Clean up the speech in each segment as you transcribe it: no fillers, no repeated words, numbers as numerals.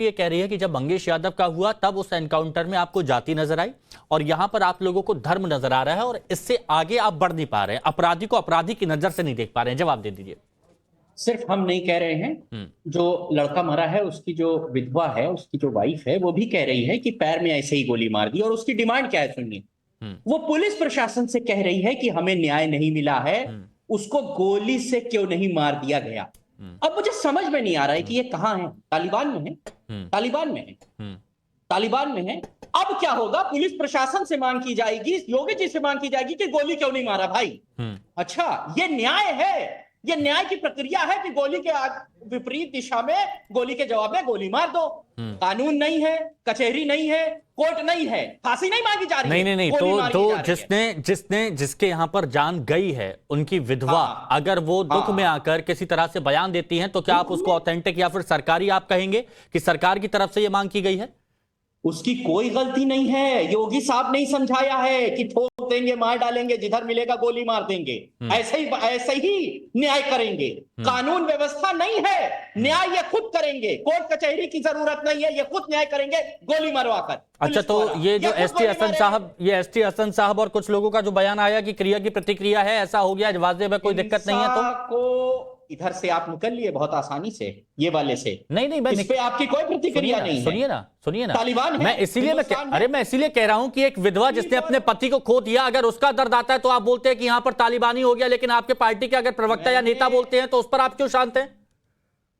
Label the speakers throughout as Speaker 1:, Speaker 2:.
Speaker 1: ये कह रही है कि जब मंगेश यादव का हुआ तब उस एनकाउंटर में आपको जाति नजर आई और यहां पर आप लोगों को धर्म नजर आ रहा है और इससे आगे आप बढ़ नहीं पा रहे हैं, अपराधी को अपराधी की नजर से नहीं देख पा रहे हैं। जवाब दे दीजिए।
Speaker 2: सिर्फ हम नहीं कह रहे हैं, जो लड़का मरा है उसकी जो विधवा है, उसकी जो वाइफ है, वो भी कह रही है कि पैर में ऐसे ही गोली मार दी। और उसकी डिमांड क्या है सुनिए, वो पुलिस प्रशासन से कह रही है कि हमें न्याय नहीं मिला है, उसको गोली से क्यों नहीं मार दिया गया। अब मुझे समझ में नहीं आ रहा है कि ये कहां है। तालिबान में है, तालिबान में है, तालिबान में है। अब क्या होगा, पुलिस प्रशासन से मांग की जाएगी, योगी जी से मांग की जाएगी कि गोली क्यों नहीं मारा भाई। अच्छा, ये न्याय है, ये न्याय की प्रक्रिया है कि गोली के विपरीत दिशा में गोली के जवाब में गोली मार दो। कानून नहीं है, कचहरी नहीं है, कोर्ट नहीं है, फांसी नहीं मांगी जा रही है।
Speaker 1: नहीं तो जिसके यहां पर जान गई है, उनकी विधवा, अगर वो दुख में आकर किसी तरह से बयान देती हैं तो क्या आप उसको ऑथेंटिक या फिर सरकारी आप कहेंगे कि सरकार की तरफ से ये मांग की गई है?
Speaker 2: उसकी कोई गलती नहीं है। योगी साहब ने समझाया है कि ठोक देंगे, मार डालेंगे, जिधर मिलेगा गोली मार देंगे, ऐसे ही न्याय करेंगे। कानून व्यवस्था नहीं है, न्याय ये खुद करेंगे, कोर्ट कचहरी की जरूरत नहीं है, ये खुद न्याय करेंगे गोली मरवाकर।
Speaker 1: अच्छा, तो ये जो एस टी हसन साहब और कुछ लोगों का जो बयान आया कि क्रिया की प्रतिक्रिया है, ऐसा हो गया, वाजिब है, कोई दिक्कत नहीं है, तो
Speaker 2: इधर से आप निकल लिए बहुत आसानी से, ये वाले से।
Speaker 1: नहीं
Speaker 2: इस पे आपकी कोई प्रतिक्रिया नहीं है।
Speaker 1: सुनिए ना,
Speaker 2: तालिबान है,
Speaker 1: मैं इसीलिए कह रहा हूं कि एक विधवा जिसने अपने पति को खो दिया, अगर उसका दर्द आता है तो आप बोलते हैं कि यहां पर तालिबानी हो गया, लेकिन आपके पार्टी के अगर प्रवक्ता या नेता बोलते हैं तो उस पर आप क्यों शांत हैं?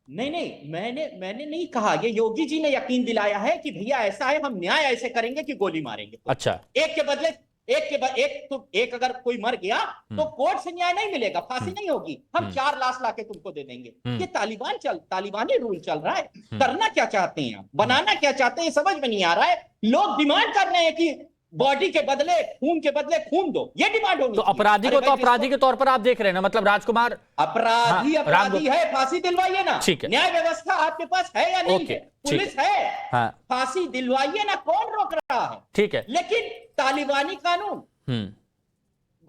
Speaker 2: नहीं, मैंने नहीं कहा। ये योगी जी ने यकीन दिलाया है कि भैया ऐसा है, हम न्याय ऐसे करेंगे कि गोली मारेंगे।
Speaker 1: अच्छा,
Speaker 2: एक के बदले एक अगर कोई मर गया तो कोर्ट से न्याय नहीं मिलेगा, फांसी नहीं होगी, हम 4 लाश लाके तुमको दे देंगे। ये तालिबानी रूल चल रहा है। करना क्या चाहते हैं आप, बनाना क्या चाहते हैं, समझ में नहीं आ रहा है। लोग डिमांड कर रहे हैं कि बॉडी के बदले खून दो, ये डिमांड होगी।
Speaker 1: तो अपराधी को तो अपराधी के तौर पर आप देख रहे हैं ना, मतलब राजकुमार
Speaker 2: अपराधी है, फांसी दिलवाइए ना।
Speaker 1: ठीक है,
Speaker 2: न्याय व्यवस्था आपके पास है या नहीं है, पुलिस है, फांसी दिलवाइए ना, कौन रोक रहा है? ठीक है, लेकिन तालिबानी कानून,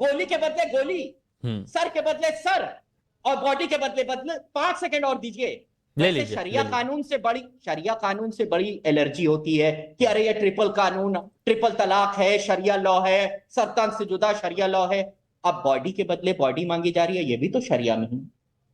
Speaker 2: गोली के बदले गोली, सर के बदले सर, और बॉडी के बदले 5 सेकंड और दीजिए। शरिया कानून से बड़ी एलर्जी होती है कि अरे ये ट्रिपल तलाक है, शरिया लॉ है, सरतन से जुदा शरिया लॉ है। अब बॉडी के बदले बॉडी मांगी जा रही है, ये भी तो शरिया में है,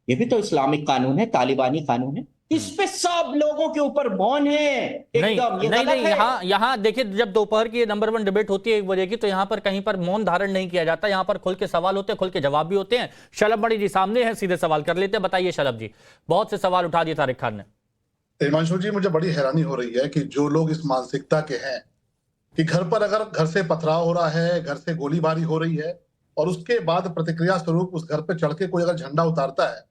Speaker 2: ये भी तो इस्लामिक कानून है, तालिबानी कानून है। इस पे सब लोगों के ऊपर मौन है एकदम।
Speaker 1: नहीं, यहाँ देखिए, जब दोपहर की नंबर 1 डिबेट होती है 1 बजे की, तो यहाँ पर कहीं पर मौन धारण नहीं किया जाता, यहाँ पर खुल के सवाल होते हैं, खुल के जवाब भी होते हैं। शलभ मणि जी सामने हैं, सीधे सवाल कर लेते हैं। बताइए शलभ जी, बहुत से सवाल उठा दिए तारिक खान ने।
Speaker 3: हिमांशु जी, मुझे बड़ी हैरानी हो रही है कि जो लोग इस मानसिकता के हैं कि घर पर अगर घर से पथराव हो रहा है, घर से गोलीबारी हो रही है, और उसके बाद प्रतिक्रिया स्वरूप उस घर पर चढ़ के कोई अगर झंडा उतारता है,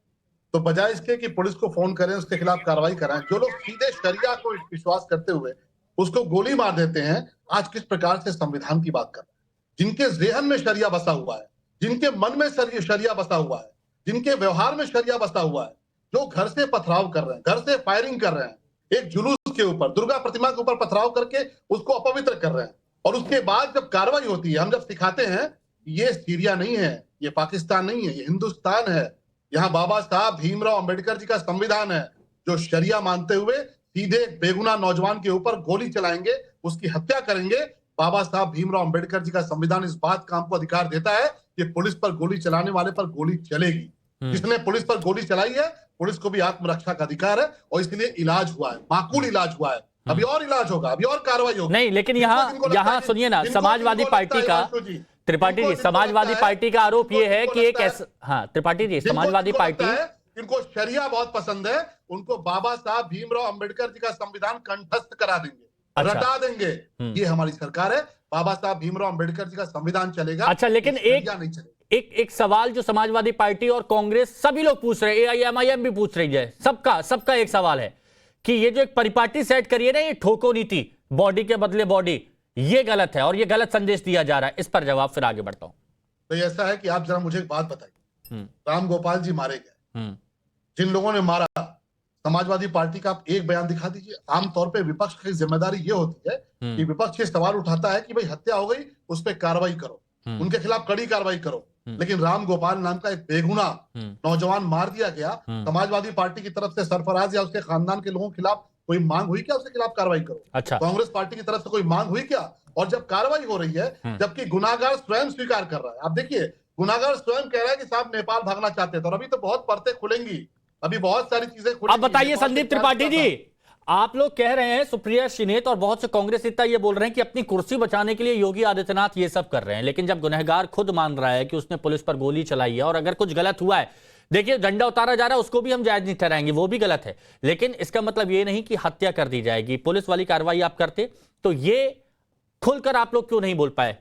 Speaker 3: तो बजाय इसके कि पुलिस को फोन करें, उसके खिलाफ कार्रवाई कराएं, जो लोग सीधे शरिया को विश्वास करते हुए उसको गोली मार देते हैं, आज किस प्रकार से संविधान की बात कर रहे हैं। जिनके ज़हन में शरिया बसा हुआ है, जिनके मन में शरिया बसा हुआ है, जिनके व्यवहार में शरिया बसा हुआ है, जो घर से पथराव कर रहे हैं, घर से फायरिंग कर रहे हैं, एक जुलूस के ऊपर, दुर्गा प्रतिमा के ऊपर पथराव करके उसको अपवित्र कर रहे हैं, और उसके बाद जब कार्रवाई होती है, हम जब सिखाते हैं ये सीरिया नहीं है, ये पाकिस्तान नहीं है, ये हिंदुस्तान है, यहाँ बाबा साहब भीमराव अंबेडकर जी का संविधान है, जो शरिया मानते हुए सीधे बेगुनाह नौजवान के ऊपर गोली चलाएंगे, उसकी हत्या करेंगे। बाबा साहब भीमराव अंबेडकर जी का संविधान इस बात का हमको अधिकार देता है कि पुलिस पर गोली चलाने वाले पर गोली चलेगी। जिसने पुलिस पर गोली चलाई है, पुलिस को भी आत्मरक्षा का अधिकार है, और इसलिए इलाज हुआ है, माकूल इलाज हुआ है। अभी और इलाज होगा, अभी और कार्रवाई होगी।
Speaker 1: नहीं, लेकिन यहाँ सुनिए ना, समाजवादी पार्टी का, त्रिपाठी जी, समाजवादी पार्टी का आरोप ये है कि एक ऐसा, हाँ त्रिपाठी जी, समाजवादी पार्टी,
Speaker 3: इनको शरिया बहुत पसंद है, उनको बाबा साहब भीमराव अंबेडकर जी का संविधान कंठस्थ करा देंगे, रटा देंगे। ये हमारी सरकार है, बाबा साहब भीमराव अंबेडकर जी का संविधान चलेगा।
Speaker 1: अच्छा, लेकिन एक सवाल जो समाजवादी पार्टी और कांग्रेस सभी लोग पूछ रहे हैं, AIMIM भी पूछ रही है, सबका एक सवाल है कि ये जो एक परिपाटी सेट करिए ना, ये ठोको नीति, बॉडी के बदले बॉडी, ये गलत है और ये गलत संदेश दिया जा रहा है। इस पर जवाब, फिर आगे बढ़ता हूं।
Speaker 3: तो ऐसा है कि आप जरा मुझे एक बात बताइए, राम गोपाल जी मारे गए, जिन लोगों ने मारा, समाजवादी पार्टी का आप एक बयान दिखा दीजिए। आमतौर पे विपक्ष की जिम्मेदारी ये होती है कि विपक्ष ये सवाल उठाता है कि भाई हत्या हो गई, उस पर कार्रवाई करो, उनके खिलाफ कड़ी कार्रवाई करो। लेकिन राम गोपाल नाम का एक बेगुनाह नौजवान मार दिया गया, समाजवादी पार्टी की तरफ से सरफराज या उसके खानदान के लोगों के खिलाफ कोई मांग हुई क्या उसके खिलाफ कार्रवाई करो?
Speaker 1: अच्छा,
Speaker 3: कांग्रेस पार्टी की तरफ से कोई मांग हुई क्या? और जब कार्रवाई हो रही है, जबकि गुनाहगार स्वयं स्वीकार कर रहा है, आप देखिए गुनाहगार स्वयं कह रहा है कि साहब नेपाल भागना चाहते थे, और अभी तो बहुत परतें खुलेंगी, अभी बहुत सारी चीजें खुलेंगी।
Speaker 1: अब बताइए संदीप त्रिपाठी जी, आप लोग कह रहे हैं, सुप्रिया श्रीनेत और बहुत से कांग्रेस नेता ये बोल रहे हैं कि अपनी कुर्सी बचाने के लिए योगी आदित्यनाथ ये सब कर रहे हैं, लेकिन जब गुनहगार खुद मान रहा है कि उसने पुलिस पर गोली चलाई है और अगर कुछ गलत हुआ है, देखिए झंडा उतारा जा रहा है, उसको भी हम जायज नहीं ठहराएंगे, वो भी गलत है, लेकिन इसका मतलब ये नहीं कि हत्या कर दी जाएगी। पुलिस वाली कार्रवाई आप करते तो ये खुलकर आप लोग क्यों नहीं बोल पाए?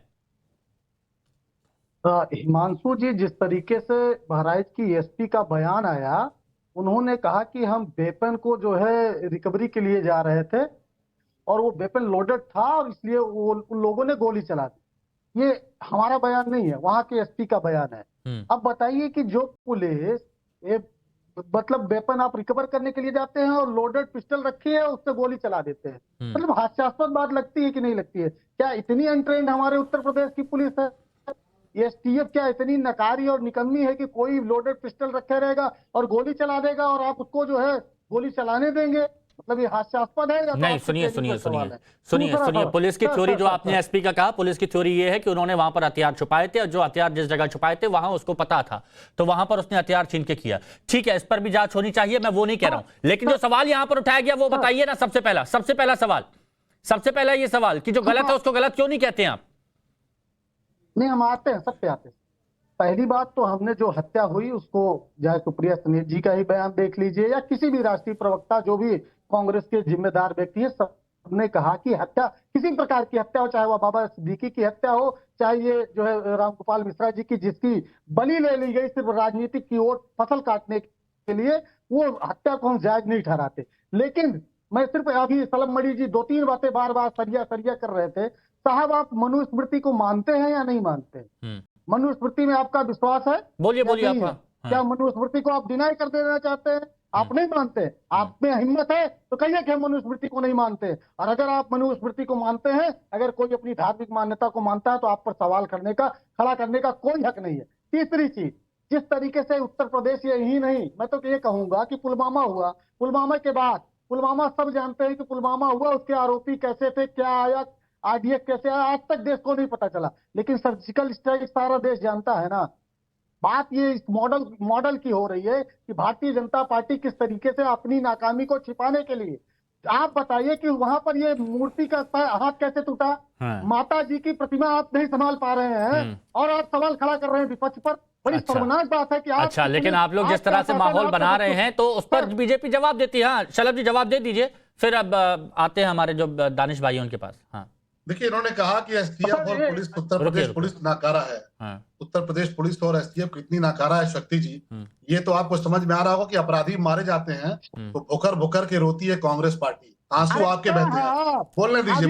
Speaker 4: हिमांशु जी, जिस तरीके से बहराइच की एसपी का बयान आया, उन्होंने कहा कि हम वेपन को जो है रिकवरी के लिए जा रहे थे और वो वेपन लोडेड था और इसलिए वो उन लोगों ने गोली चला दी। ये हमारा बयान नहीं है, वहां के एसपी का बयान है। अब बताइए कि जो पुलिस ये मतलब वेपन आप रिकवर करने के लिए जाते हैं और लोडेड पिस्टल रखी है उससे गोली चला देते हैं, मतलब हास्यास्पद बात लगती है कि नहीं लगती है? क्या इतनी अनट्रेंड हमारे उत्तर प्रदेश की पुलिस है? एसटीएफ क्या इतनी नकारी और निकम्मी है कि कोई लोडेड पिस्टल रखे रहेगा और गोली चला देगा और आप उसको जो है गोली चलाने देंगे? मतलब ये हास्यास्पद है या तो
Speaker 1: नहीं,
Speaker 4: आपकी
Speaker 1: सुनिए
Speaker 4: ट्रेनिंग
Speaker 1: सुनिए
Speaker 4: का सवाल है?
Speaker 1: सुनिए
Speaker 4: दूसरा
Speaker 1: सुनिए
Speaker 4: सवाल-
Speaker 1: पुलिस की
Speaker 4: सर,
Speaker 1: थ्योरी
Speaker 4: सर,
Speaker 1: जो
Speaker 4: सर,
Speaker 1: आपने
Speaker 4: सर,
Speaker 1: एसपी का कहा, पुलिस की थ्योरी ये है कि उन्होंने वहां पर हथियार छुपाए थे और जो हथियार जिस जगह छुपाए थे वहां उसको पता था, तो वहां पर उसने हथियार छीन के किया। ठीक है, इस पर भी जांच होनी चाहिए, मैं वो नहीं कह रहा हूं, लेकिन जो सवाल यहां पर उठाया गया वो बताइए ना। सबसे पहला सवाल, सबसे पहला ये सवाल कि जो गलत है उसको गलत क्यों नहीं कहते हैं आप?
Speaker 4: नहीं, हम आते हैं, सब पे आते हैं। पहली बात तो हमने जो हत्या हुई उसको, चाहे सुप्रिया श्रीनेत जी का ही बयान देख लीजिए या किसी भी राष्ट्रीय प्रवक्ता जो भी कांग्रेस के जिम्मेदार व्यक्ति है, सबने कहा कि हत्या किसी प्रकार की हत्या हो, चाहे वह बाबा सिद्दीकी की हत्या हो, चाहे ये जो है रामगोपाल मिश्रा जी की जिसकी बलि ले ली गई सिर्फ राजनीतिक की ओर फसल काटने के लिए, वो हत्या को हम जायज नहीं ठहराते। लेकिन मैं सिर्फ अभी सलम मणि जी 2-3 बातें बार बार सरिया कर रहे थे। साहब, आप मनुस्मृति को मानते हैं या नहीं मानते? मनुस्मृति में आपका विश्वास है?
Speaker 1: बोलिए
Speaker 4: या
Speaker 1: बोलिए
Speaker 4: नहीं
Speaker 1: आप।
Speaker 4: है?
Speaker 1: हाँ।
Speaker 4: क्या मनुस्मृति को आप डिनाई कर देना चाहते हैं? आप नहीं मानते? आप में हिम्मत है तो कहिए कि हम मनुस्मृति को नहीं मानते। और अगर आप मनुस्मृति को मानते हैं, अगर कोई अपनी धार्मिक मान्यता को मानता है, तो आप पर सवाल करने का, खड़ा करने का कोई हक नहीं है। तीसरी चीज, जिस तरीके से उत्तर प्रदेश यही नहीं, मैं तो ये कहूंगा कि पुलवामा हुआ, पुलवामा के बाद, पुलवामा सब जानते हैं कि पुलवामा हुआ, उसके आरोपी कैसे थे, क्या आया, आरडीएफ कैसे आया, आज तक देश को नहीं पता चला, लेकिन सर्जिकल स्ट्राइक सारा देश जानता है ना। बात ये इस मॉडल की हो रही है कि भारतीय जनता पार्टी किस तरीके से अपनी नाकामी को छिपाने के लिए, आप बताइए कि वहां पर ये मूर्ति का हाथ कैसे टूटा?
Speaker 1: हाँ।
Speaker 4: माता जी की प्रतिमा आप नहीं संभाल पा रहे हैं और आप सवाल खड़ा कर रहे हैं विपक्ष पर। बड़ी
Speaker 1: अच्छा।
Speaker 4: शर्मनाक बात है कि आप
Speaker 1: अच्छा, लेकिन आप लोग जिस तरह से माहौल बना रहे हैं तो उस पर बीजेपी जवाब देती है। हाँ शलभ जी, जवाब दे दीजिए, फिर अब आते हैं हमारे जो दानिश भाई उनके पास। हाँ
Speaker 3: देखिए, इन्होंने कहा कि एसटीएफ और पुलिस, उत्तर प्रदेश पुलिस नाकारा है।
Speaker 1: हाँ।
Speaker 3: उत्तर प्रदेश पुलिस और एसटीएफ कितनी नाकारा है शक्ति जी, ये तो आपको समझ में आ रहा होगा कि अपराधी मारे जाते हैं तो भुकर भुकर के रोती है कांग्रेस पार्टी, आंसू आपके बहते हैं। बोलने दीजिए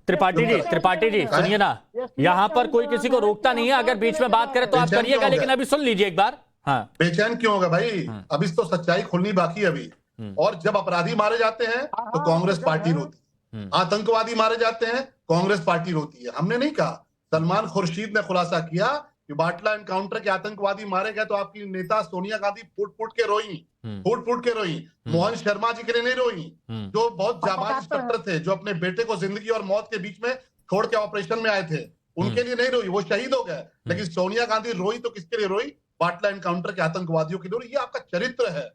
Speaker 1: त्रिपाठी जी सुनिए ना, यहाँ पर कोई किसी को रोकता नहीं है, अगर बीच में बात करें तो आप करिएगा, लेकिन अभी सुन लीजिए एक बार। हाँ,
Speaker 3: बेचैन क्यों होगा भाई? अभी तो सच्चाई खुलनी बाकी है अभी। और जब अपराधी मारे जाते हैं तो कांग्रेस पार्टी रोती है, आतंकवादी मारे जाते हैं कांग्रेस पार्टी रोती है। हमने नहीं कहा, सलमान खुर्शीद ने खुलासा किया कि बाटला एनकाउंटर के आतंकवादी मारे गए तो आपकी नेता सोनिया गांधी फूट फूट के रोई, मोहन शर्मा जी के लिए नहीं रोई, जो बहुत जाबाज इंस्पेक्टर थे, जो अपने बेटे को जिंदगी और मौत के बीच में छोड़ के ऑपरेशन में आए थे, उनके लिए नहीं रोई, वो शहीद हो गए। लेकिन सोनिया गांधी रोई तो किसके लिए रोई? बाटला एनकाउंटर के आतंकवादियों के लिए। ये आपका चरित्र है,